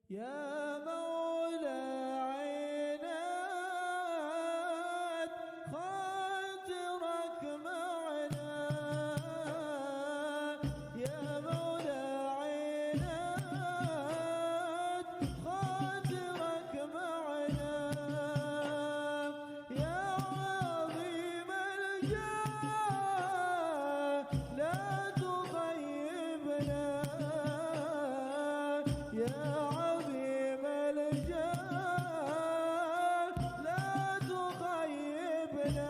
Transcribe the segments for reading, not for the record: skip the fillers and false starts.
يا مولى عينات خاطرك معنا يا مولى عينات خاطرك معنا يا عظيم الجاه لا تغيبنا يا عظيم الجاه لا تغيبنا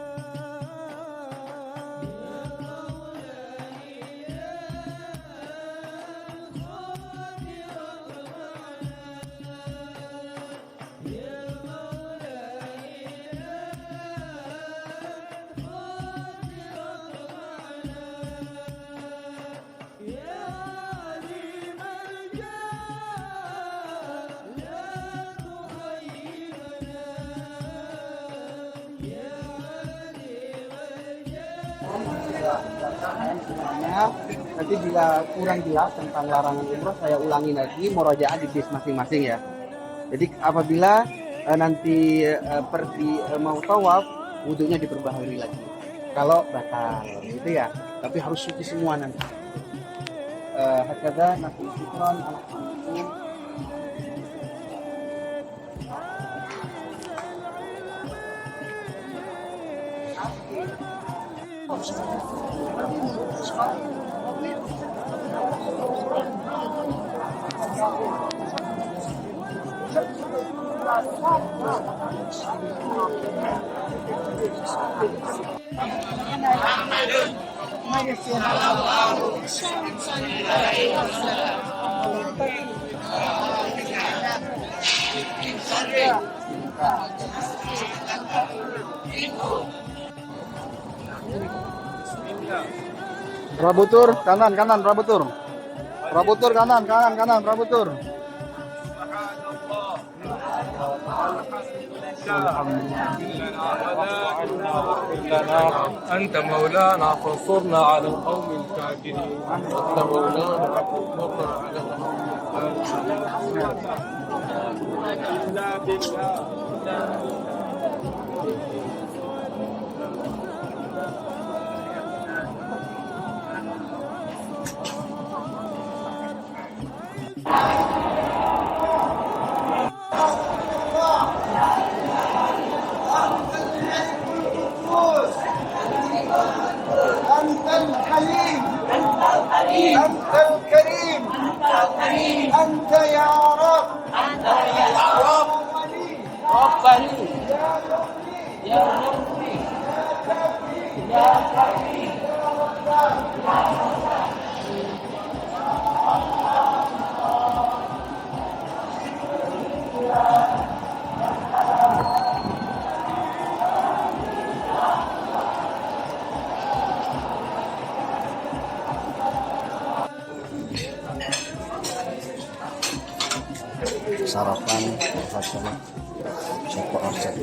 Nanti bila kurang jelas tentang larangan umroh saya ulangi lagi murojaah di bis masing-masing ya. Jadi apabila nanti pergi mau tawaf wudhunya diperbaharui lagi. Kalau batal gitu ya. Tapi harus suci semua nanti. Hakada nasi syukran alhamdulillah. Rabutur kanan rabutur. Rabutur kanan rabutur. أنت مولانا فانصرنا على القوم الكافرين أنت مولانا فانصرنا على القوم أنت الحليم أنت الكريم أنت يا رب ربنا يا ربي يا كريم Sarapan hasil sopo aset.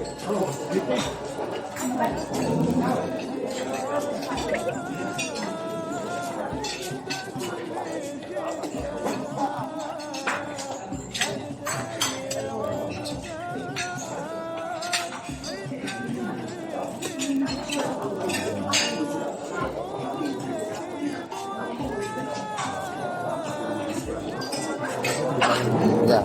Ya.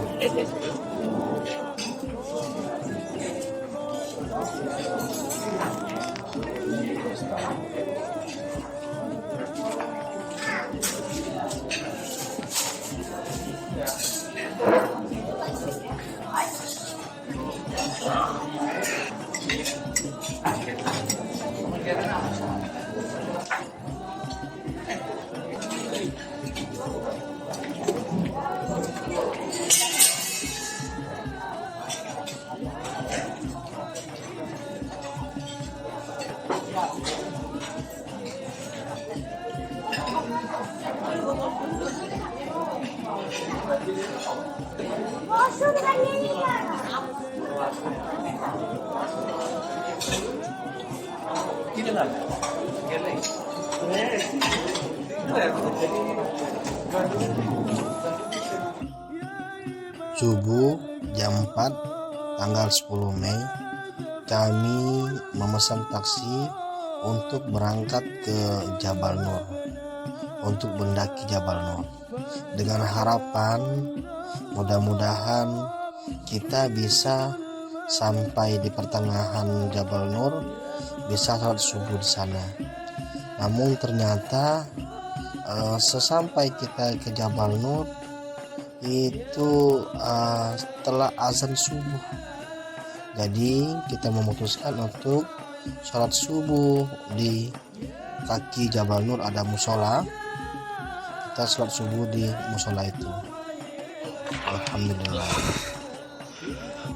subuh jam 4 tanggal 10 Mei kami memesan taksi untuk berangkat ke Jabal Nur, untuk mendaki Jabal Nur, dengan harapan mudah-mudahan kita bisa sampai di pertengahan Jabal Nur, bisa sholat subuh di sana. Namun ternyata sesampai kita ke Jabal Nur itu setelah azan subuh. Jadi kita memutuskan untuk sholat subuh di kaki Jabal Nur, ada musola. Kita sholat subuh di musola itu. Alhamdulillah.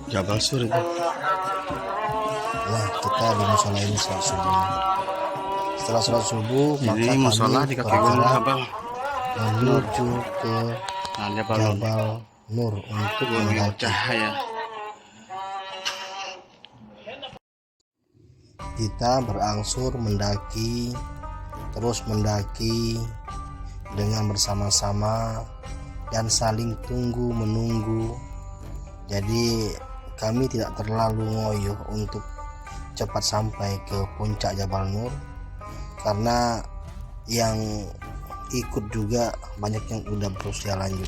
Jabal Sur itu. Nah, kita di musola ini sholat subuh. Setelah sholat subuh, maka musola di kaki Gunung Abang menuju ke Jabal Nur untuk mendaki. Kita berangsur mendaki, terus mendaki dengan bersama-sama dan saling tunggu menunggu. Jadi kami tidak terlalu ngoyo untuk cepat sampai ke puncak Jabal Nur, karena yang ikut juga banyak yang udah berusia lanjut.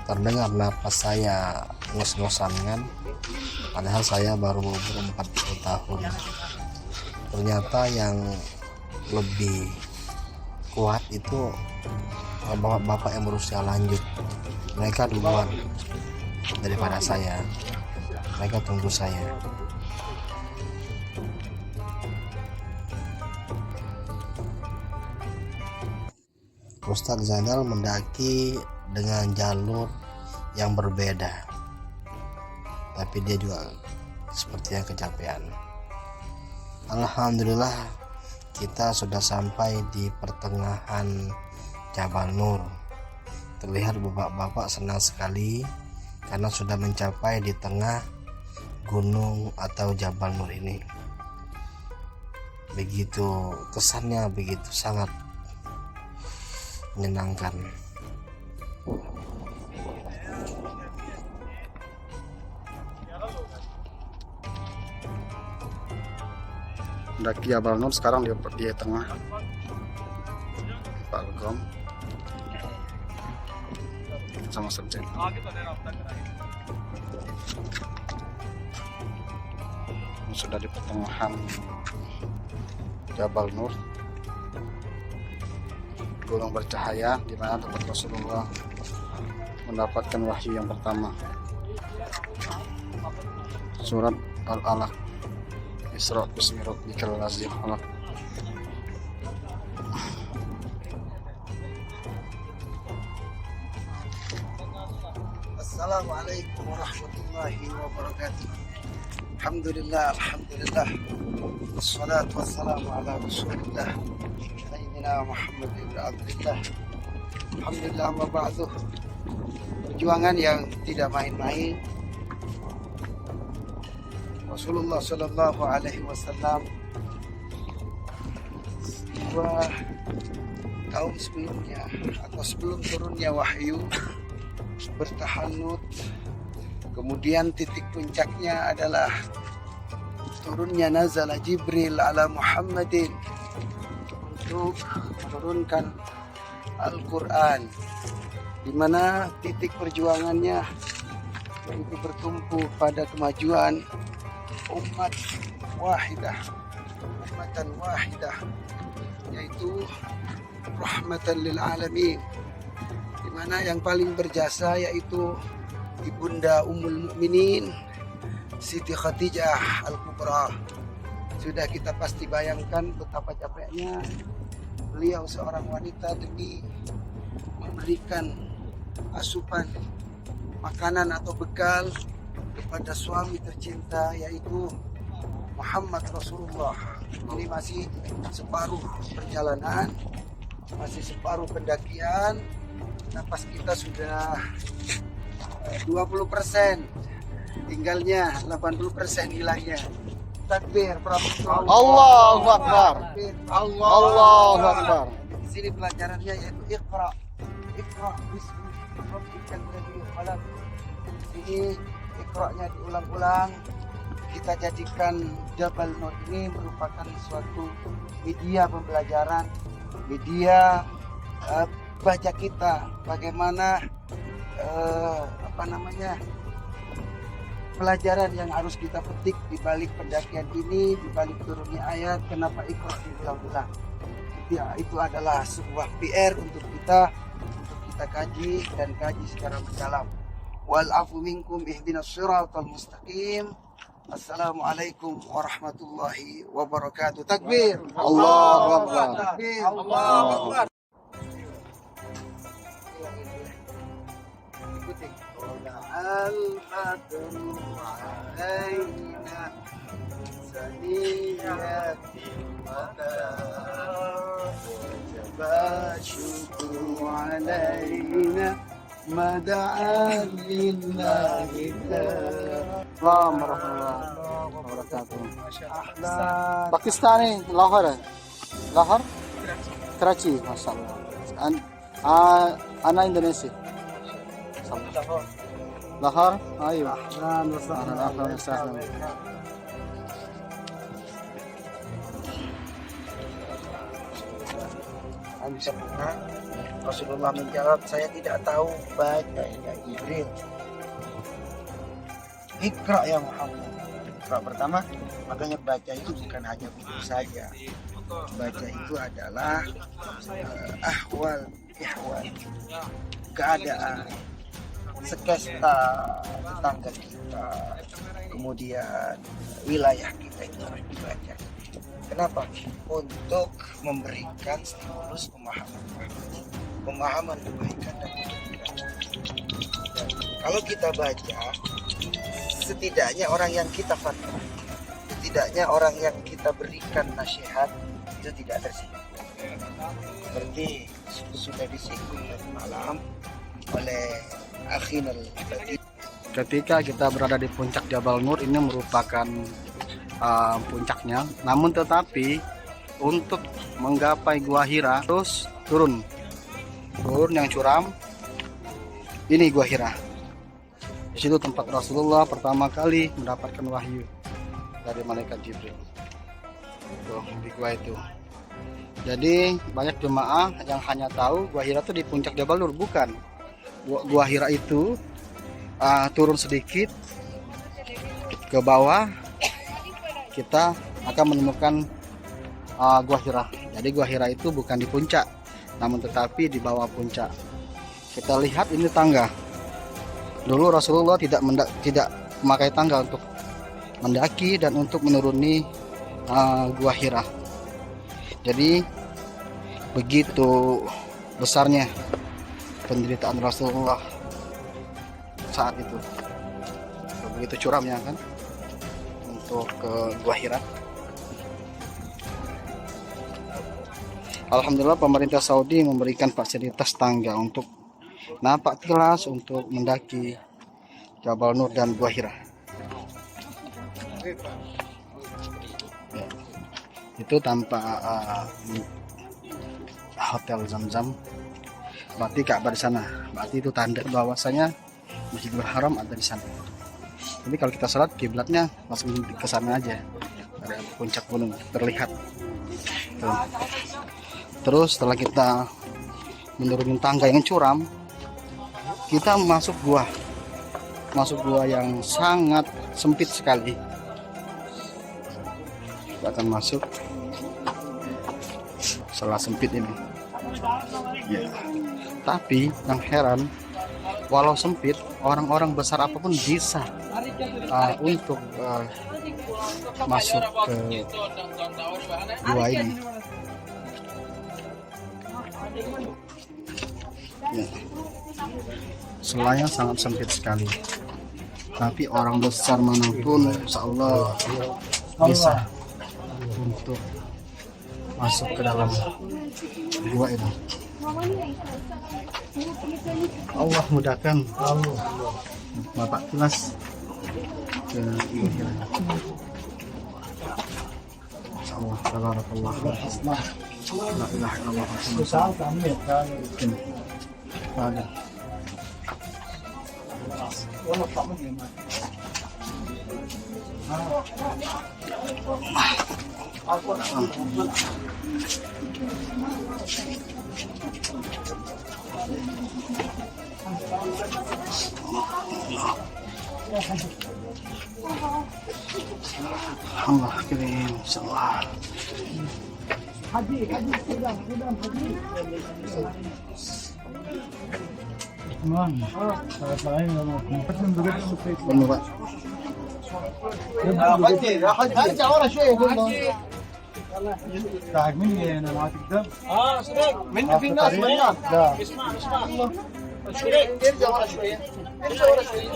Terdengar napas saya ngos-ngosan kan, padahal saya baru berumur 40 tahun. Ternyata yang lebih kuat itu bapak-bapak yang berusia lanjut. Mereka duluan daripada saya, mereka tunggu saya. Ustadz Zainal mendaki dengan jalur yang berbeda, tapi dia juga sepertinya kecapean. Alhamdulillah kita sudah sampai di pertengahan Jabal Nur. Terlihat bapak-bapak senang sekali karena sudah mencapai di tengah gunung atau Jabal Nur ini. Begitu kesannya, begitu sangat menyenangkan. Mendaki Jabal Nur sekarang di tengah Balgom sama Serjen. Sudah di pertengahan Jabal Nur, gunung bercahaya di mana tempat Rasulullah mendapatkan wahyu yang pertama. Surat Al-Alaq, Isra bismi rabbikal ladzi khalaq. Assalamualaikum warahmatullahi wabarakatuh. Alhamdulillah, alhamdulillah. Wassalatu wassalamu ala Rasulillah Sayyidina Muhammad ibn Abdullah. Alhamdulillah, amma ba'du. Perjuangan yang tidak main-main. Rasulullah sallallahu alaihi wasallam dua tahun sebelumnya atau sebelum turunnya wahyu bertahanut, kemudian titik puncaknya adalah turunnya nazala Jibril ala Muhammadin untuk menurunkan Al-Quran, di mana titik perjuangannya yaitu bertumpu pada kemajuan umat wahidah, ummatan wahidah, yaitu rahmatan lil alamin, di mana yang paling berjasa yaitu Ibunda Ummul Mukminin Siti Khadijah Al-Kubra. Sudah kita pasti bayangkan betapa capeknya beliau seorang wanita demi memberikan asupan makanan atau bekal kepada suami tercinta yaitu Muhammad Rasulullah. Ini masih separuh perjalanan, masih separuh pendakian. Napas kita sudah 20%, tinggalnya 80% hilangnya. Takbir, Allahu Akbar. Allahu Akbar. Di sini pelajarannya yaitu Iqra. Iqra bismi rabbikal ladzi khalaq. Ini Iqra-nya diulang-ulang. Kita jadikan Jabal Nur ini merupakan suatu media pembelajaran, media baca kita, bagaimana pelajaran yang harus kita petik di balik pendakian ini, di balik turunnya ayat kenapa Iqra diulang-ulang. Ya, itu adalah sebuah PR untuk kita kaji dan kaji secara mendalam. Wal afu minkum ihdinas siratal mustaqim. Assalamualaikum warahmatullahi wabarakatuh. Takbir. Allahu Akbar. Takbir. Allahu Akbar. Ikuti. Al-badru alaina saniyatil madar wajaba syukru alaina mada'an lillahi Assalamualaikum warahmatullahi wabarakatuh. Pakistani, Lahore. Lahore? Karachi, masyaallah. Ana Indonesia. Lahore? Ayo. Bisa pernah Rasulullah menjawab, saya tidak tahu baca ya Jibril. Iqra ya Muhammad. Iqra pertama, makanya baca itu bukan hanya buku saja. Baca itu adalah ahwal, keadaan, sekesta tetangga kita, kemudian wilayah kita itu harus dibaca. Kenapa? Untuk memberikan stimulus pemahaman kebaikan dan kebaikan. Kalau kita baca, setidaknya orang yang kita fatwa, setidaknya orang yang kita berikan nasihat itu tidak tersinggung. Seperti sudah disinggung tadi malam oleh Akhinal Fatih. Ketika kita berada di puncak Jabal Nur, ini merupakan puncaknya, namun tetapi untuk menggapai Gua Hira terus turun yang curam. Ini Gua Hira. Di situ tempat Rasulullah pertama kali mendapatkan wahyu dari malaikat Jibril. Tuh, di gua itu. Jadi banyak jemaah yang hanya tahu Gua Hira itu di puncak Jabal Nur, bukan. Gua Hira itu turun sedikit ke bawah, kita akan menemukan Gua Hira. Jadi Gua Hira itu bukan di puncak, namun tetapi di bawah puncak. Kita lihat ini tangga. Dulu Rasulullah tidak memakai tangga untuk mendaki dan untuk menuruni Gua Hira. Jadi begitu besarnya penderitaan Rasulullah saat itu, begitu curamnya kan untuk ke Gua Hira. Alhamdulillah pemerintah Saudi memberikan fasilitas tangga untuk napak tilas untuk mendaki Jabal Nur dan Gua Hira. Ya, itu tanpa hotel Zam-Zam. Berarti Ka'bah di sana. Berarti itu tanda bahwasanya Masjidil Haram ada di sana. Jadi kalau kita sholat kiblatnya langsung ke sana aja, dari puncak gunung terlihat. Tuh. Terus setelah kita menuruni tangga yang curam, kita masuk gua yang sangat sempit sekali. Kita akan masuk setelah sempit ini. Ya. Tapi yang heran, walau sempit, orang-orang besar apapun bisa untuk masuk ke gua ini. Ya. Selanya sangat sempit sekali, tapi orang besar manapun insyaallah bisa untuk masuk ke dalam gua ini. Allah mudahkan Bapak kelas ke Gua. Insyaallah tabarakallah. La ilaha illallah. Ada. Allah kirim insyaallah. Bener, Pak. ارجع ورا شويه تعال مني انا ما تقدر. مني في ناس هناك ارجع ورا شويه ارجع ورا شويه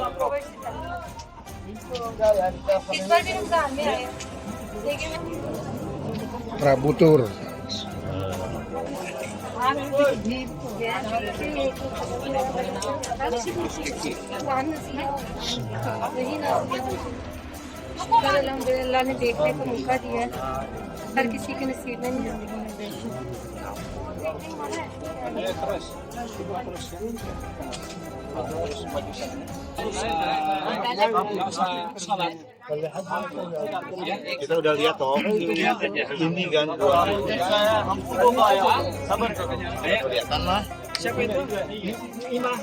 Prabutur. अल्हम्दुलिल्लाह ने देखने को मौका दिया, हर किसी के नसीब में नहीं जिंदगी में देखना। Kita udah lihat toh. Ini kan kelihatan lah. Siapa itu? Ima.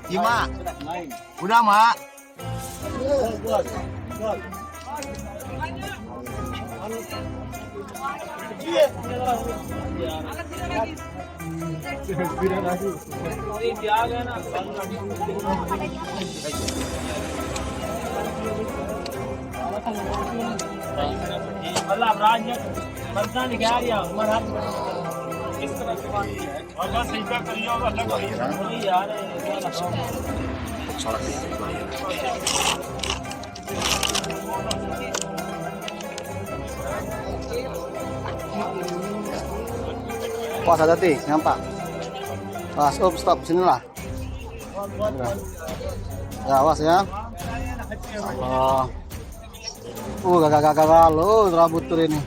Ima. Udah, Mak. मतलब राज ने बदला निकाल दिया हमारा किस तरह से बात है और बस सजदा करियो अलग नहीं यार Sholat di Bahira. Pas hati-hati, nyampak. Pas, stop, sinilah. Ya, awas ya. Allah. Gagal lo rambut tur ini.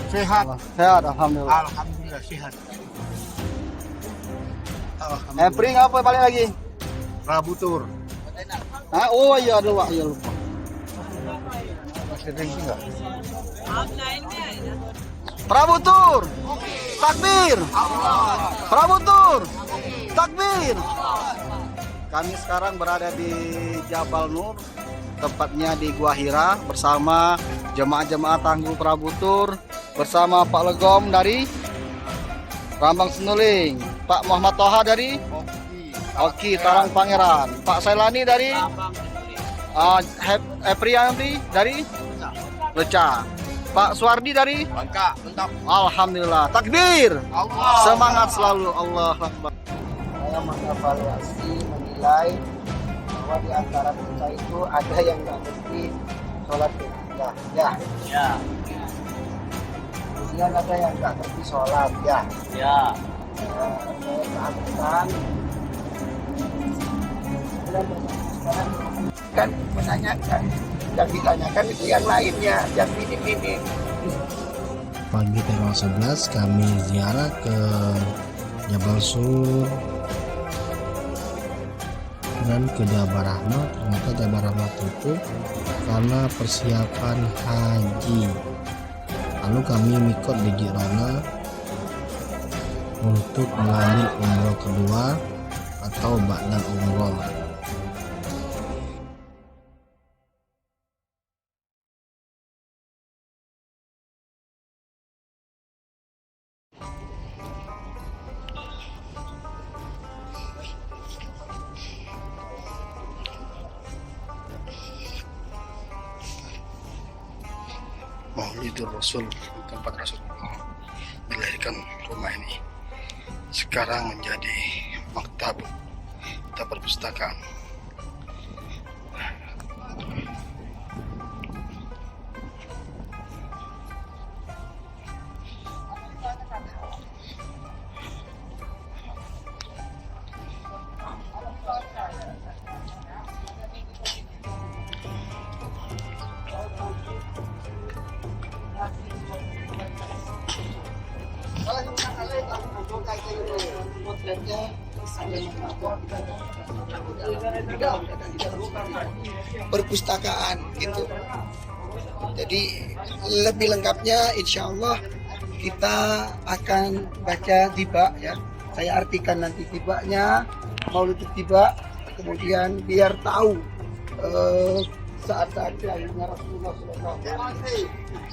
Sehat. Sehat, alhamdulillah. Alhamdulillah sehat. Pring apa paling lagi? Prabutur. Ah, oh iya aduh, Pak, iya lupa. Masih tinggi enggak? Prabutur. Takbir. Prabutur. Takbir. Kami sekarang berada di Jabal Nur, tepatnya di Gua Hira bersama jemaah-jemaah Tangguh Prabutur, bersama Pak Legom dari Rambang Senuling, Pak Muhammad Toha dari Oki Tarang Pangeran, Pak Sailani dari Eprianti dari Leca, Pak Suwardi dari Bangka, mantap. Alhamdulillah. Takbir. Allah. Semangat selalu. Allah Akbar. Saya mengevaluasi, menilai bahwa di antara kita itu ada yang nggak ngerti sholat ya. Kemudian ada yang nggak ngerti sholat ya. Saya sampaikan kan menanyakan, yang ditanyakan itu yang lainnya, yang ini. Pagi tanggal 11 kami ziarah ke Jabal Sur dan ke Jabal Rahmah. Ternyata Jabal Rahmah tutup karena persiapan haji. Lalu kami mikot di Jirana untuk mengambil umroh kedua atau ba'dal umroh. Maulidur Rasul, tempat Rasulullah dilahirkan. Rumah ini sekarang menjadi maktab, tempat perpustakaan. potretnya perpustakaan gitu. Jadi lebih lengkapnya insya Allah kita akan baca tiba ya. Saya artikan nanti tibanya, Maulid tiba, kemudian biar tahu saat-saat lahirnya Rasulullah SAW.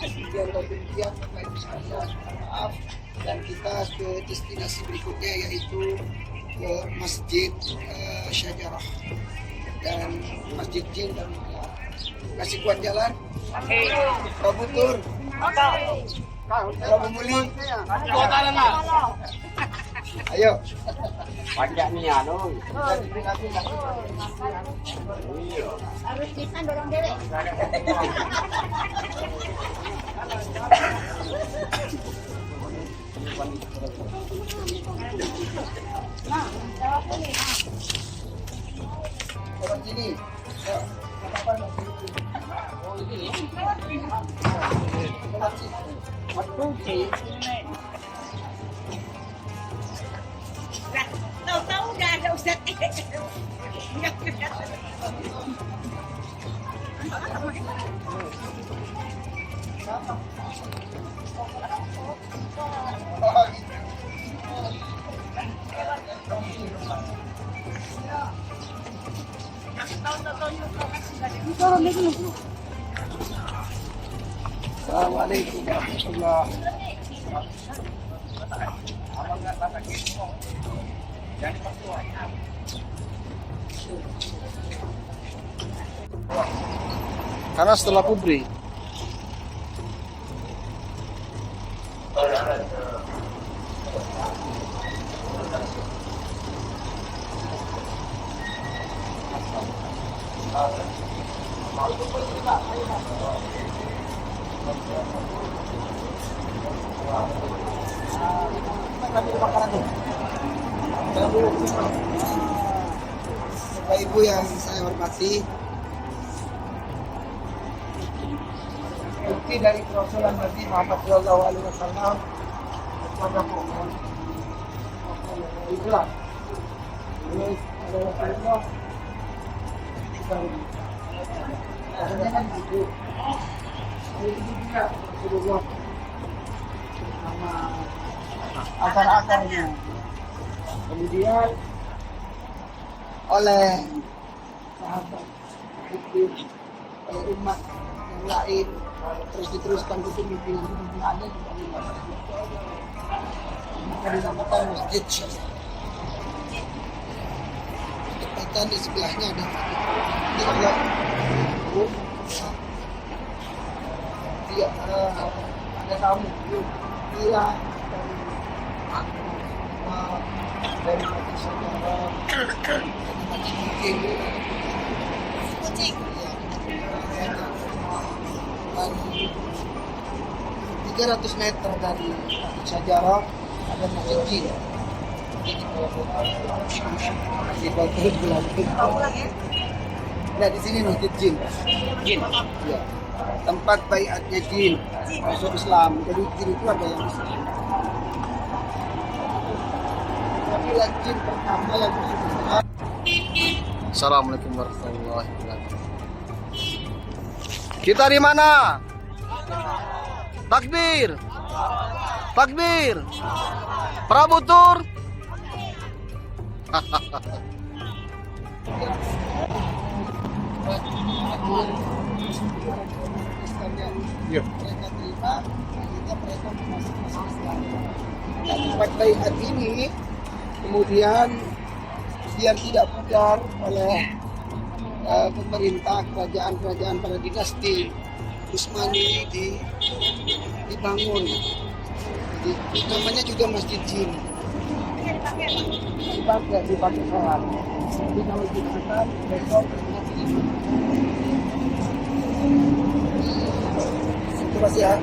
Kemudian maaf, dan kita ke destinasi berikutnya yaitu ke Masjid Syajarah dan Masjid Jin dan masih kuat jalan. Prabu Tur, Prabu Muli, ayo. Panjangnya anu. Harus bisa dorong dewek. Orang sini. Ya. Tahu-tahu udah ada Ustaz. Assalamualaikum warahmatullahi Karena setelah kubri Bapak Ibu yang saya hormati, bukti dari kerasulan Nabi Muhammad SAW kepada Muhammad itulah terus ada Rasulullah katanya kan gitu itu juga Rasulullah sama akar-akarnya kemudian oleh sahabat oleh umat yang lain terus diteruskan ke pimpinan ada juga maka dinamakan Masjid Syafi'i. Tepatan di sebelahnya ada ini kalau dia ada tamu dia dari Masjid Syafi'i dari Masjid Mungkin Masjid 300 meter dari Masjid Syajarah ada Masjid Jin. Di Batu Bulan. Nah di sini Masjid Jin. Jin. Ya. Tempat baiatnya jin masuk Islam. Jadi jin itu ada yang Islam. Apabila jin pertama yang masuk Islam. Assalamualaikum warahmatullahi wabarakatuh. Kita di mana? Takbir. Takbir. Prabu Tur. Mereka terima, akhirnya mereka masuk Islam. Nah, tempat baiat ini kemudian biar tidak pudar oleh pemerintah kerajaan-kerajaan pada dinasti Utsmani dibangun. Jadi namanya juga Masjid Jin. Dipakai sholat. Jadi kalau Jumatan besok itu masih ya.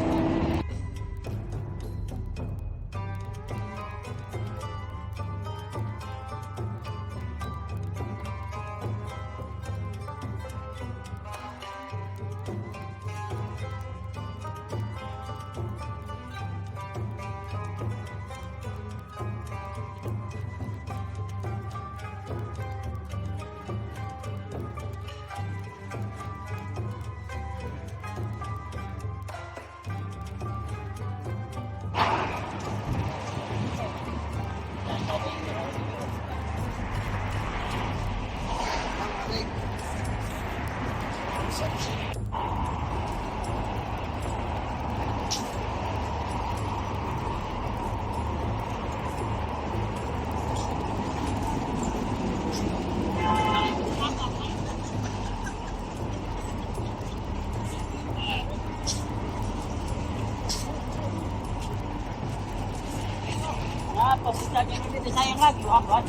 Apa kita jadi sayang lagi apa?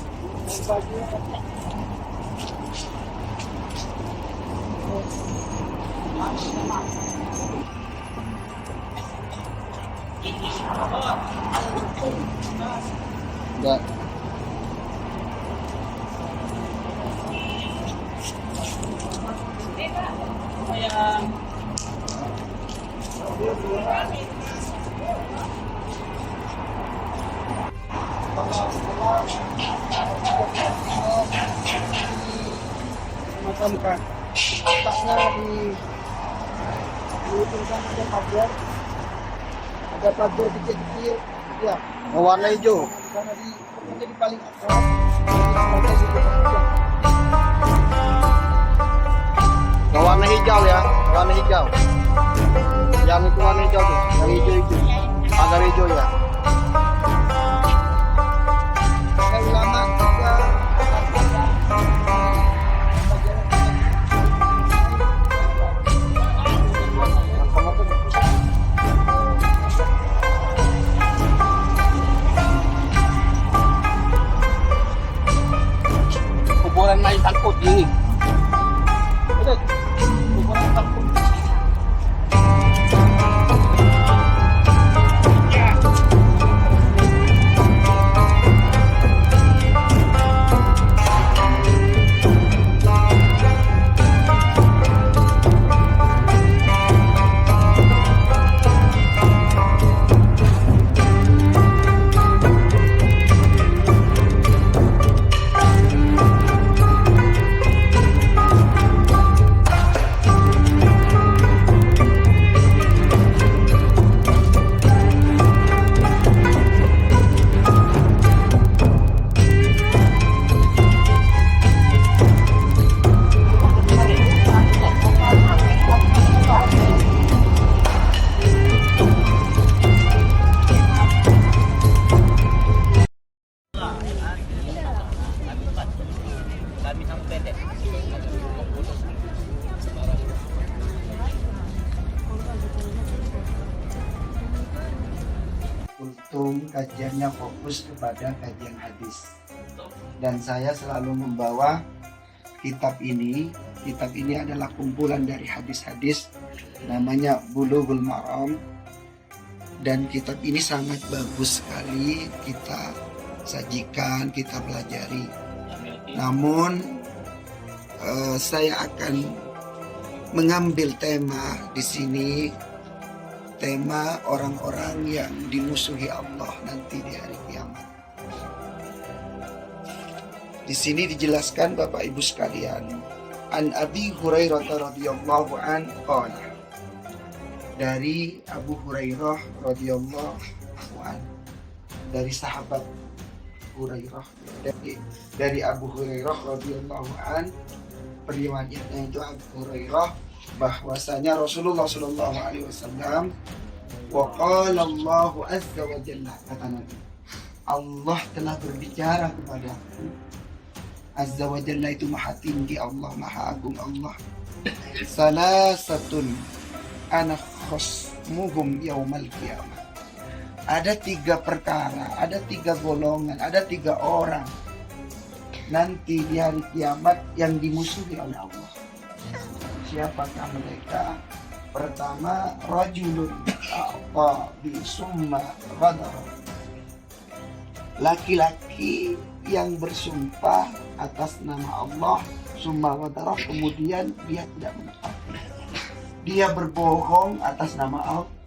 Enggak. Makamkan atasnya diuturkan ada pagar kecil-kecil ya Warna hijau. karena di paling atas Warna hijau ya, warna hijau. Yang itu warna hijau tuh, yang hijau itu. Pagar hijau ya. ulama juga Kuburan main takut ini. Kuburan takut. kultum kajiannya fokus kepada kajian hadis dan saya selalu membawa kitab ini adalah kumpulan dari hadis-hadis namanya Bulughul Maram dan kitab ini sangat bagus sekali kita sajikan, kita pelajari. Namun saya akan mengambil tema di sini, tema orang-orang yang dimusuhi Allah nanti di hari kiamat. Di sini dijelaskan Bapak Ibu sekalian, An Abi Hurairah radhiyallahu an qala, dari Abu Hurairah radhiyallahu an, dari sahabat Hurairah, dari Abu Hurairah radhiyallahu an, periwayatnya itu Abu Hurairah bahwasanya Rasulullah sallallahu alaihi wasallam wa qala Allah azza wa jalla, kata Nabi, Allah telah berbicara kepadaku. Azza wa jalla itu maha tinggi Allah, maha agung Allah. Salasatun ana khasmuhum yaumal qiyamah. Ada 3 perkara, ada 3 golongan, ada 3 orang nanti di hari kiamat yang dimusuhi oleh Allah. Siapakah mereka? Pertama, rajulun a'ta bi summa ghadar. Laki-laki yang bersumpah atas nama Allah summa ghadar, kemudian dia tidak menepati. Dia berbohong atas nama Allah.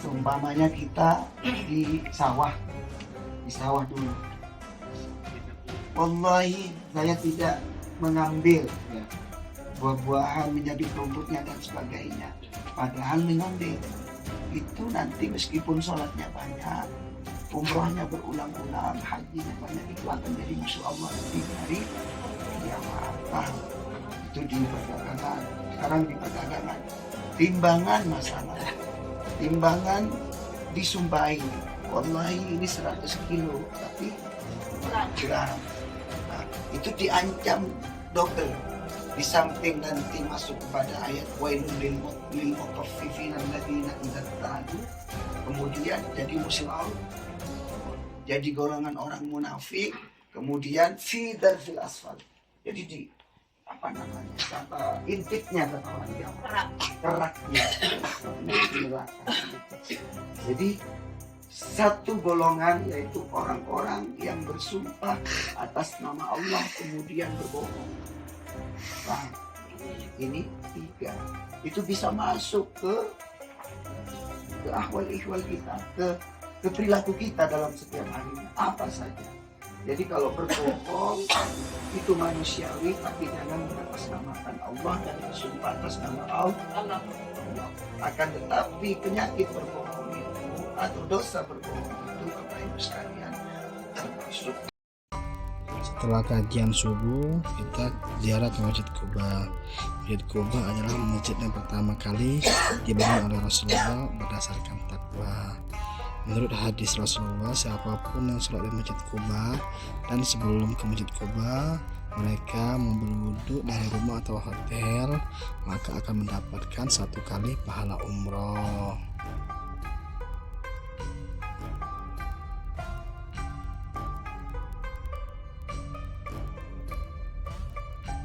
Seumpamanya kita di sawah dulu. Wallahi saya tidak mengambil buah-buahan, menjadi rumputnya dan sebagainya. Padahal mengambil itu nanti meskipun sholatnya banyak, umrohnya berulang-ulang, hajinya banyak, itu akan jadi musuh Allah di hari kiamat. Itu di perdagangan. Sekarang di perdagangan, timbangan masalah. Timbangan disumpahi. Wallahi ini 100 kilo, tapi gram. Nah, itu diancam double. Di samping nanti masuk kepada ayat wailul lil mutaffifin alladzina idza ta'adu, kemudian jadi musuh Allah. jadi golongan orang munafik, kemudian fi darfil asfal. Jadi di apa namanya, kata intipnya kata orang Jawa, keraknya neraka. Jadi satu golongan yaitu orang-orang yang bersumpah atas nama Allah kemudian berbohong. Nah, ini 3. Itu bisa masuk ke ahwal-ihwal kita, ke perilaku kita dalam setiap harinya, apa saja. Jadi kalau berbohong itu manusiawi, tapi jangan mengatasnamakan Allah dan bersumpah atas nama Allah. Akan tetapi penyakit berbohong itu atau dosa berbohong itu, Bapak Ibu sekalian, termasuk. Setelah kajian subuh, kita ziarah ke Masjid Quba. Masjid Quba adalah masjid yang pertama kali dibangun oleh Rasulullah berdasarkan takwa. Menurut hadis Rasulullah, siapapun yang sholat di Masjid Quba dan sebelum ke Masjid Quba mereka mau berwudu dari rumah atau hotel, maka akan mendapatkan 1 kali pahala umroh.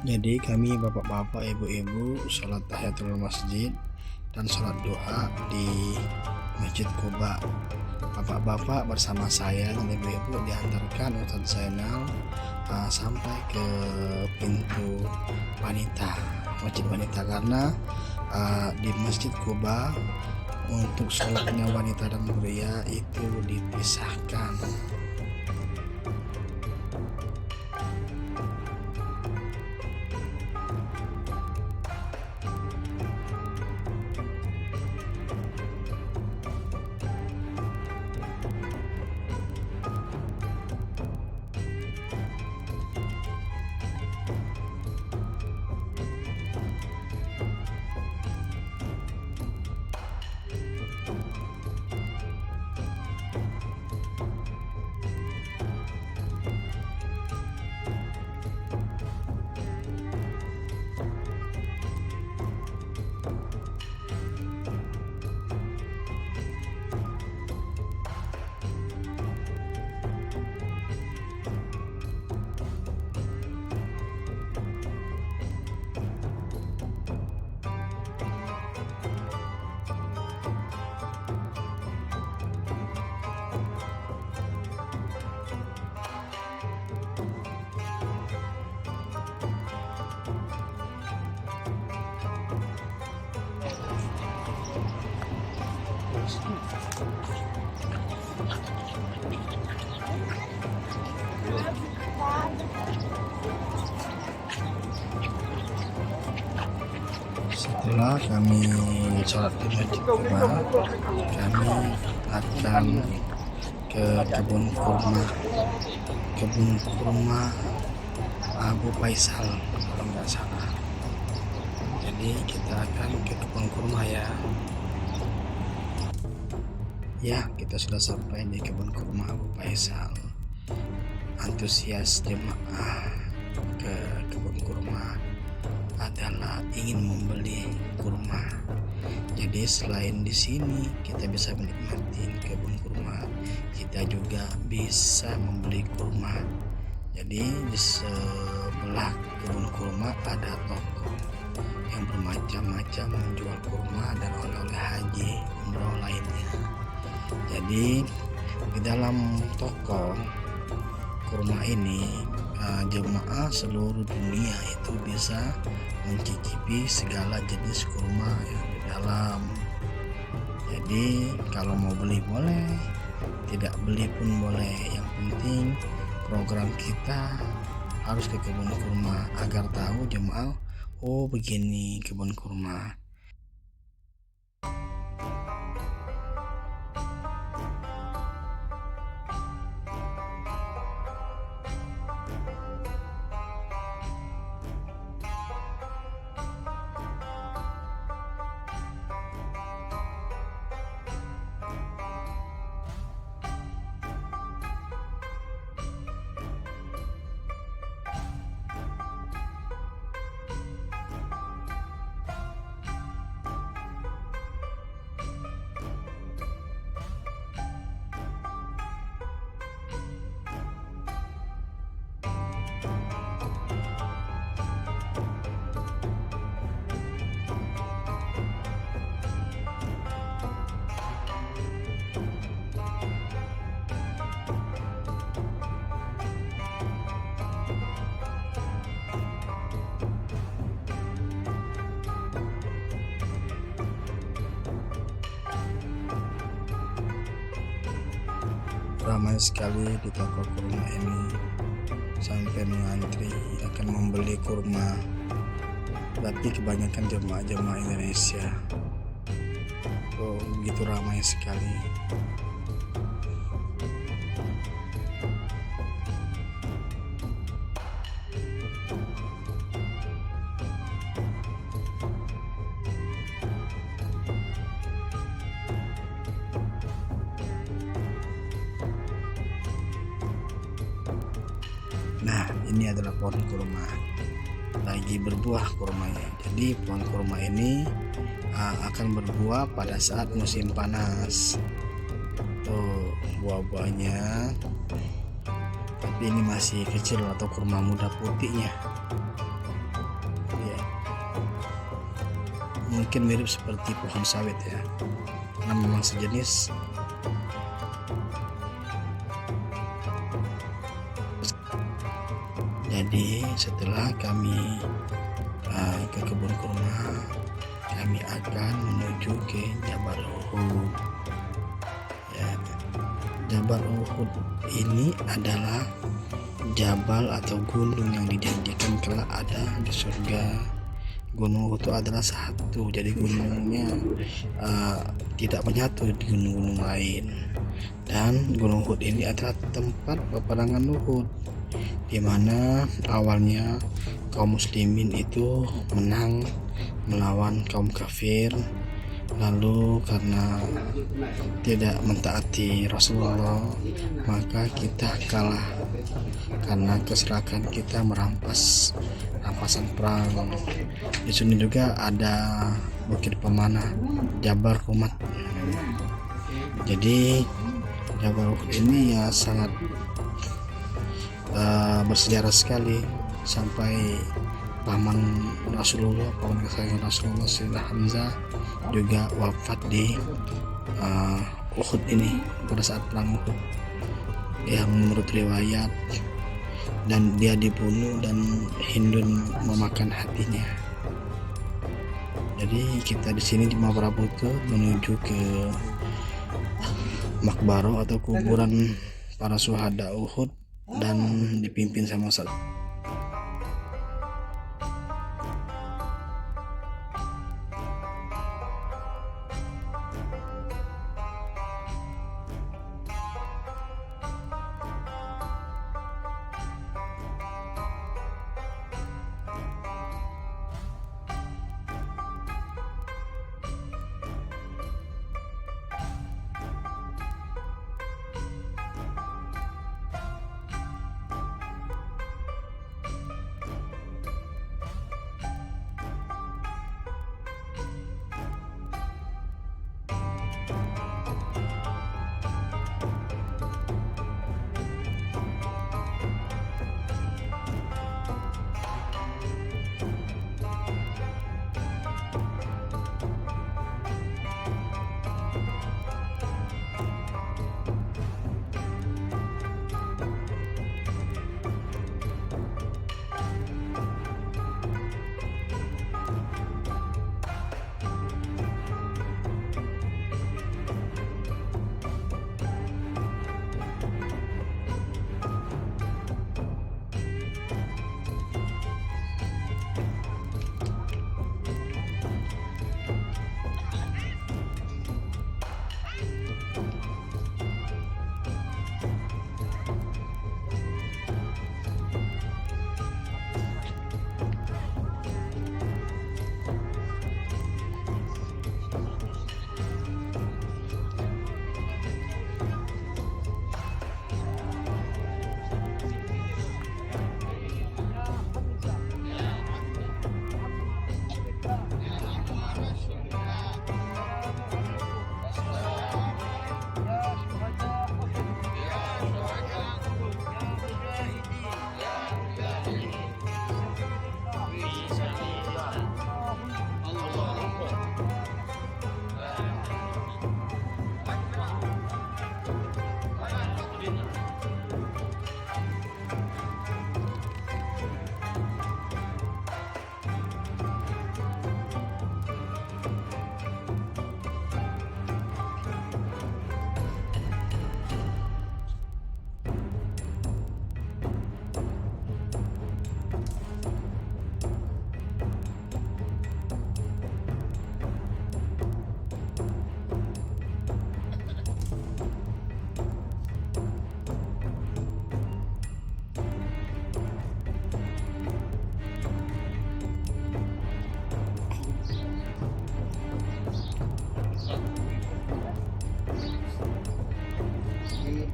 Jadi kami bapak-bapak, ibu-ibu sholat tahiyatul masjid dan sholat duha di Masjid Quba. Bapak-bapak bersama saya dan ibu-ibu diantarkan Ustadz Zainal sampai ke pintu wanita, masjid wanita, karena di Masjid Quba untuk sholatnya wanita dan pria itu dipisahkan. Setelah kami sholat di Masjid Quba, kami akan ke kebun kurma Abu Faisal kalau nggak salah. Jadi kita akan ke kebun kurma ya. Ya, kita sudah sampai di kebun kurma Abu Faisal. Antusias jemaah ke kebun kurma adalah ingin membeli kurma. Jadi selain di sini kita bisa menikmati kebun kurma, kita juga bisa membeli kurma. Jadi di sebelah kebun kurma ada toko yang bermacam-macam menjual kurma dan oleh-oleh haji umroh lainnya. Jadi di dalam toko kurma ini jemaah seluruh dunia itu bisa mencicipi segala jenis kurma yang di dalam. Jadi kalau mau beli boleh, tidak beli pun boleh. Yang penting program kita harus ke kebun kurma agar tahu jemaah, oh begini kebun kurma. Ramai sekali di toko kurma ini, sampai mengantri akan membeli kurma, tapi kebanyakan jemaah-jemaah Indonesia. Oh, begitu ramai sekali. Nah, ini adalah pohon kurma, lagi berbuah kurmanya. Jadi pohon kurma ini akan berbuah pada saat musim panas. Tuh buah-buahnya, tapi ini masih kecil atau kurma muda putihnya. Ya, mungkin mirip seperti pohon sawit ya, karena memang sejenis. Jadi setelah kami ke kebun kurma, kami akan menuju ke Jabal Uhud. Ya, Jabal Uhud ini adalah jabal atau gunung yang dijanjikan kelak ada di surga. Gunung Uhud itu adalah satu, jadi gunungnya tidak menyatu di gunung-gunung lain. Dan Gunung Uhud ini adalah tempat peperangan Uhud, di mana awalnya kaum muslimin itu menang melawan kaum kafir, lalu karena tidak mentaati Rasulullah maka kita kalah karena keserakan kita rampasan perang. Di sini juga ada Bukit Pemanah, Jabal Rumat. Jadi Jabal Uhud ini ya sangat bersejarah sekali, sampai paman Rasulullah, paman kesayangan Rasulullah Sayyidina Hamzah juga wafat di Uhud ini pada saat perang Uhud yang menurut riwayat, dan dia dibunuh dan Hindun memakan hatinya. Jadi kita di sini di Mabrabutu menuju ke makbaro atau kuburan para syuhada Uhud dan dipimpin sama Ustaz.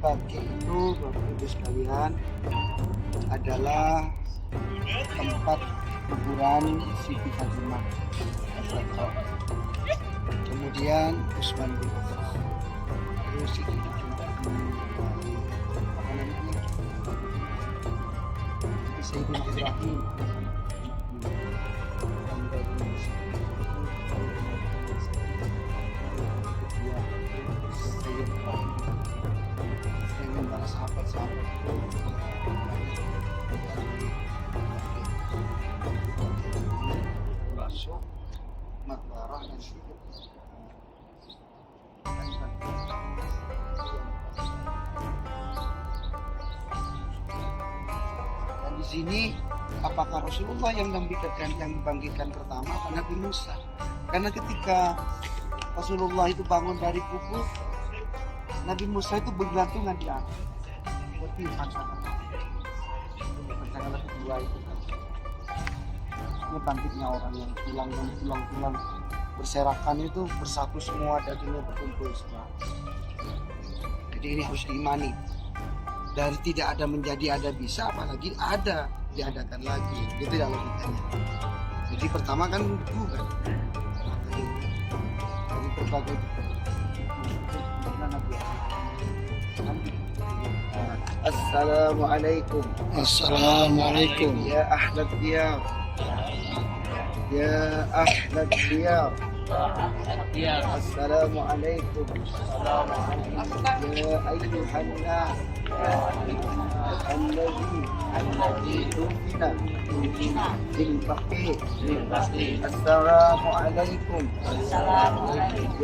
pakai itu Bapak Ibu sekalian adalah tempat kuburan Siti Fatimah. Kemudian Usman bin Affan. Terus itu apa namanya? Sayyidina Ibrahim. Dengan para sahabat-sahabat masuk makbarah dan syukur. Dan di sini apakah Rasulullah yang dibangkitkan pertama apa Nabi Musa? Karena ketika Rasulullah itu bangun dari kubur, Nabi Musa itu bergantungan di atas. Seperti pasangan kedua itu kan. Ini bangkitnya orang yang tulang berserakan itu bersatu semua, dagingnya berkumpul semua. Jadi ini harus diimani. Dari tidak ada menjadi ada bisa, apalagi ada diadakan lagi. Itu yang logikanya. Jadi pertama kan bukan. Dari berbagai Assalamualaikum. Assalamualaikum. Ya ahlad diyar. Ya ahlad diyar. Assalamualaikum. Ya ayyuhan nas. الذي دفن بالبقيع. السلام عليكم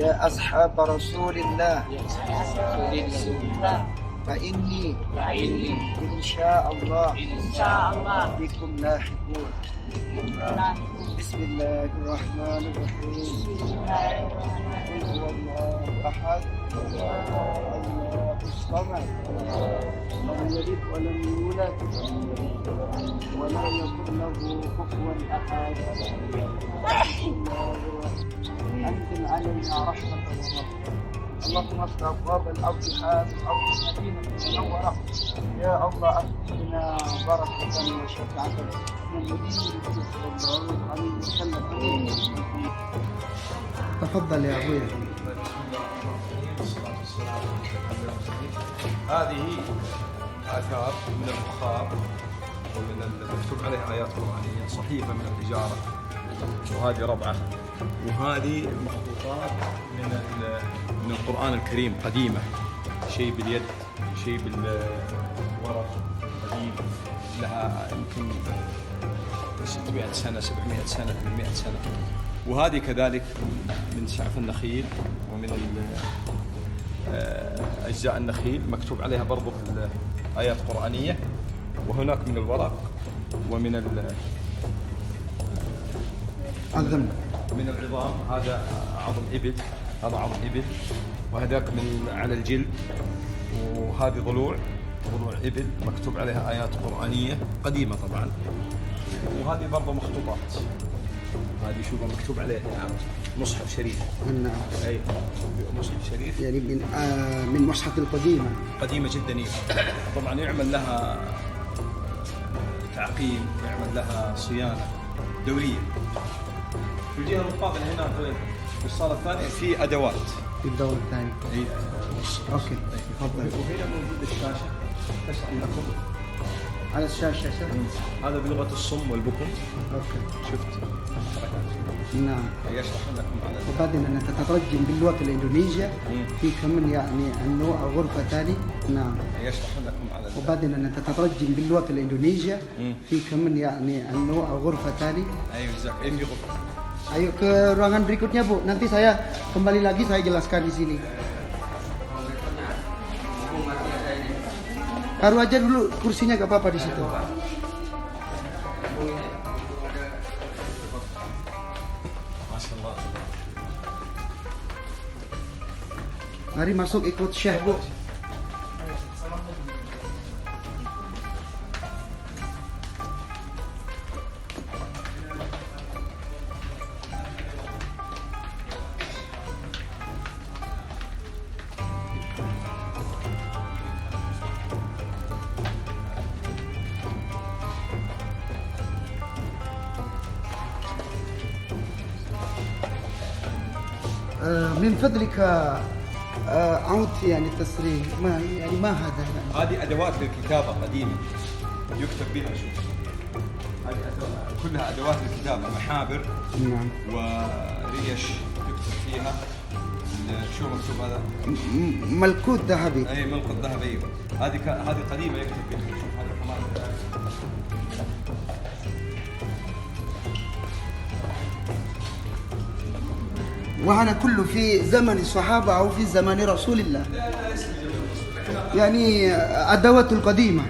يا أصحاب رسول الله. فإني إن شاء الله بكم لاحقون. بسم الله الرحمن الرحيم. قل هو الله أحد الله الصمد لم يلد ولم يولد ولا يكن له كفوا أحد. أنزل علينا رحمة الله. اللهم افتح ابواب الارض هذه الارض المدينه المنوره. يا الله افتحنا بركه وشفاعه من مدينه صلى الله عليه وسلم. تفضل يا ابوي. هذه آثار من الفخار ومن المكتوب عليها آيات قرآنية، صحيفة من الحجارة، وهذه ربعة، وهذه مخطوطات من القرآن الكريم قديمة، شيء باليد شيء بالورق قديم، لها يمكن 600 سنة 700 سنة 800 سنة. وهذه كذلك من سعف النخيل ومن أجزاء النخيل مكتوب عليها برضو آيات قرآنية. وهناك من الورق ومن من العظام، هذا عظم إبل، هذا عظم إبل، وهذاك من على الجلد، وهذه ضلوع إبل مكتوب عليها آيات قرآنية قديمة طبعا. وهذه برضو مخطوطات، هذه شوفوا مكتوب عليها مصحف شريف. نعم. أي مصحف شريف يعني من مصحف القديمة. قديمة جدا. طبعا يعمل لها تعقيم، يعمل لها صيانة دورية. في الجهة المقابلة هنا في الصالة الثانية في أدوات. في الدور الثاني. أي. أوكي. تفضل. وهنا موجود الشاشة تشرح لكم على الشاشة. هذا بلغة الصم والبكم. أوكي. شفت نعم. يشرح لكم على وبعدين أن تترجم باللغة الإندونيسية في كمان يعني النوع غرفة ثاني. نعم. يشرح لكم على وبعدين أن تترجم باللغة الإندونيسية في كمان يعني النوع غرفة ثاني. أيوة جزاك. أي في غرفة. Ayo ke ruangan berikutnya Bu. Nanti saya kembali lagi saya jelaskan di sini. Taruh aja dulu kursinya gak apa-apa di situ. Mari masuk ikut Syekh Bu. من فضلك عود يعني التصريح ما هذا يعني. هذه ادوات للكتابه قديمه يكتب بها شوف. هذه كلها ادوات للكتابه، محابر نعم. وريش يكتب فيها. شو مكتوب هذا؟ ملكوت ذهبي. اي ملقط ذهبي. ايوه هذه قديمه يكتب فيها. شوف هذا كمان. وأنا كله في زمن الصحابة أو في زمن رسول الله، يعني أدوات القديمة.